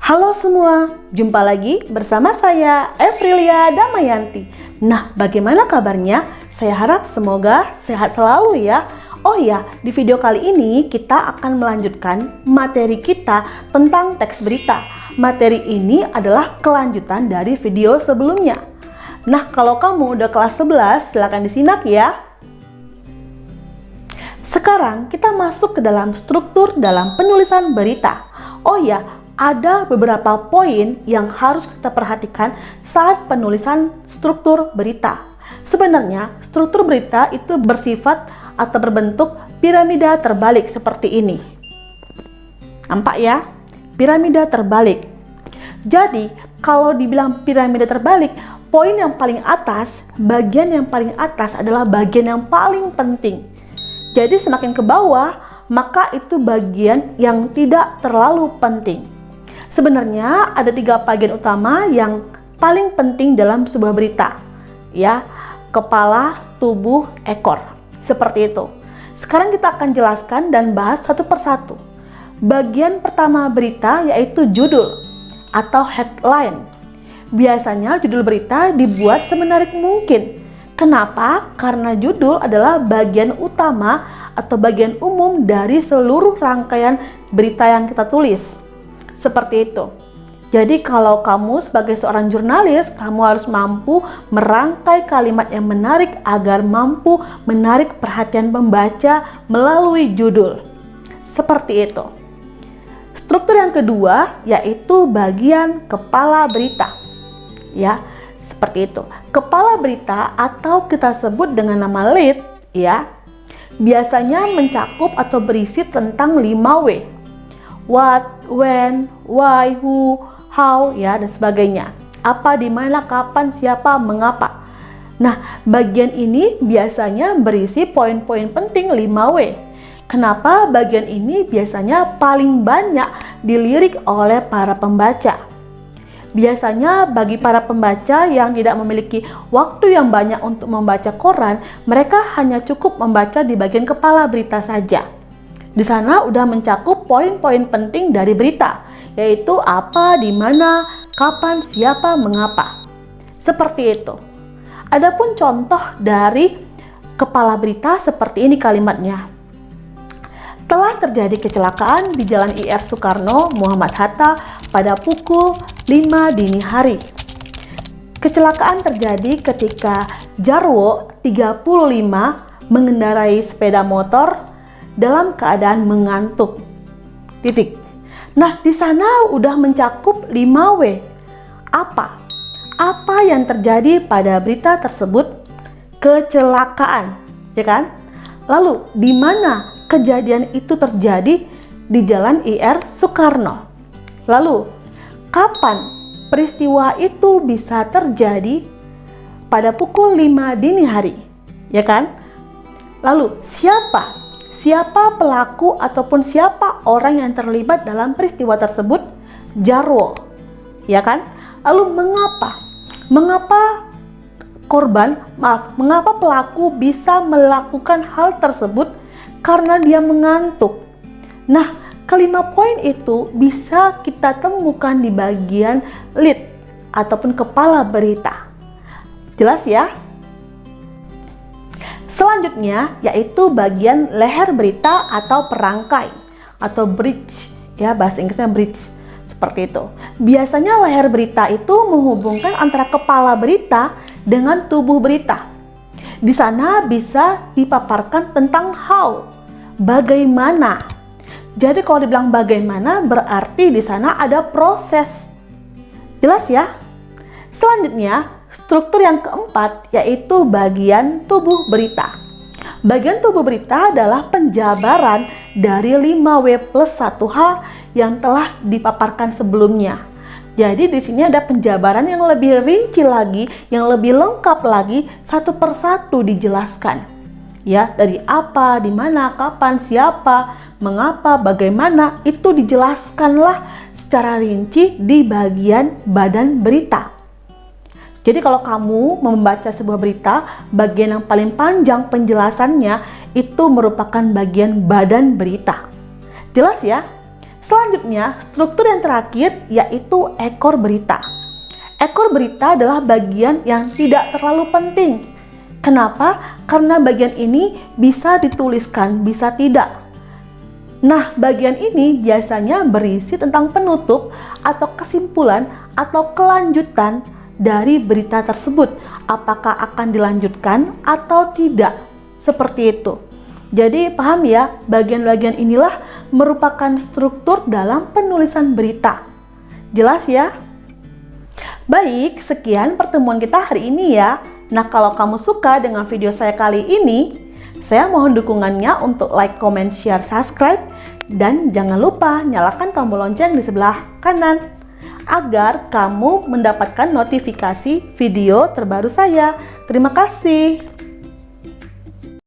Halo semua, jumpa lagi bersama saya Evrilia Damayanti. Nah, bagaimana kabarnya? Saya harap semoga sehat selalu ya. Oh ya, di video kali ini kita akan melanjutkan materi kita tentang teks berita. Materi ini adalah kelanjutan dari video sebelumnya. Nah, kalau kamu udah kelas 11, silakan disimak ya. Sekarang kita masuk ke dalam struktur dalam penulisan berita. Oh ya, ada beberapa poin yang harus kita perhatikan saat penulisan struktur berita. Sebenarnya, struktur berita itu bersifat atau berbentuk piramida terbalik seperti ini. Nampak ya? Piramida terbalik. Jadi, kalau dibilang piramida terbalik, poin yang paling atas, bagian yang paling atas adalah bagian yang paling penting. Jadi, semakin ke bawah, maka itu bagian yang tidak terlalu penting. Sebenarnya ada 3 bagian utama yang paling penting dalam sebuah berita, ya, kepala, tubuh, ekor, seperti itu. Sekarang kita akan jelaskan dan bahas satu persatu. Bagian pertama berita yaitu judul atau headline. Biasanya judul berita dibuat semenarik mungkin. Kenapa? Karena judul adalah bagian utama atau bagian umum dari seluruh rangkaian berita yang kita tulis. Seperti itu. Jadi kalau kamu sebagai seorang jurnalis, kamu harus mampu merangkai kalimat yang menarik agar mampu menarik perhatian pembaca melalui judul. Seperti itu. Struktur yang kedua yaitu bagian kepala berita. Ya, seperti itu. Kepala berita atau kita sebut dengan nama lead, ya, biasanya mencakup atau berisi tentang 5W. What, when, why, who, how, ya, dan sebagainya. Apa, di mana, kapan, siapa, mengapa. Nah, bagian ini biasanya berisi poin-poin penting 5W. Kenapa bagian ini biasanya paling banyak dilirik oleh para pembaca? Biasanya bagi para pembaca yang tidak memiliki waktu yang banyak untuk membaca koran, mereka hanya cukup membaca di bagian kepala berita saja. Di sana udah mencakup poin-poin penting dari berita, yaitu apa, di mana, kapan, siapa, mengapa. Seperti itu. Adapun contoh dari kepala berita seperti ini kalimatnya. Telah terjadi kecelakaan di Jalan IR Soekarno Muhammad Hatta pada pukul 5 dini hari. Kecelakaan terjadi ketika Jarwo 35 mengendarai sepeda motor dalam keadaan mengantuk. Titik. Nah, di sana udah mencakup 5W. Apa? Apa yang terjadi pada berita tersebut? Kecelakaan, ya kan? Lalu, di mana kejadian itu terjadi? Di Jalan IR Soekarno. Lalu, kapan peristiwa itu bisa terjadi? Pada pukul 5 dini hari, ya kan? Lalu, siapa pelaku ataupun siapa orang yang terlibat dalam peristiwa tersebut? Jarwo, ya kan? Lalu mengapa mengapa pelaku bisa melakukan hal tersebut? Karena dia mengantuk. Nah, kelima poin itu bisa kita temukan di bagian lead ataupun kepala berita. Jelas ya? Selanjutnya yaitu bagian leher berita atau perangkai atau bridge, ya, bahasa Inggrisnya bridge, seperti itu. Biasanya leher berita itu menghubungkan antara kepala berita dengan tubuh berita. Di sana bisa dipaparkan tentang how, bagaimana. Jadi kalau dibilang bagaimana berarti di sana ada proses. Jelas ya? Selanjutnya, struktur yang keempat yaitu bagian tubuh berita. Bagian tubuh berita adalah penjabaran dari 5W plus 1H yang telah dipaparkan sebelumnya. Jadi di sini ada penjabaran yang lebih rinci lagi, yang lebih lengkap lagi, satu persatu dijelaskan. Ya, dari apa, di mana, kapan, siapa, mengapa, bagaimana, itu dijelaskanlah secara rinci di bagian badan berita. Jadi kalau kamu membaca sebuah berita, bagian yang paling panjang penjelasannya itu merupakan bagian badan berita. Jelas ya? Selanjutnya, struktur yang terakhir yaitu ekor berita. Ekor berita adalah bagian yang tidak terlalu penting. Kenapa? Karena bagian ini bisa dituliskan, bisa tidak. Nah, bagian ini biasanya berisi tentang penutup atau kesimpulan atau kelanjutan dari berita tersebut. Apakah akan dilanjutkan atau tidak? Seperti itu. Jadi paham ya, bagian-bagian inilah merupakan struktur dalam penulisan berita. Jelas ya? Baik, sekian pertemuan kita hari ini ya. Nah, kalau kamu suka dengan video saya kali ini, saya mohon dukungannya untuk like, comment, share, subscribe, dan jangan lupa nyalakan tombol lonceng di sebelah kanan agar kamu mendapatkan notifikasi video terbaru saya. Terima kasih.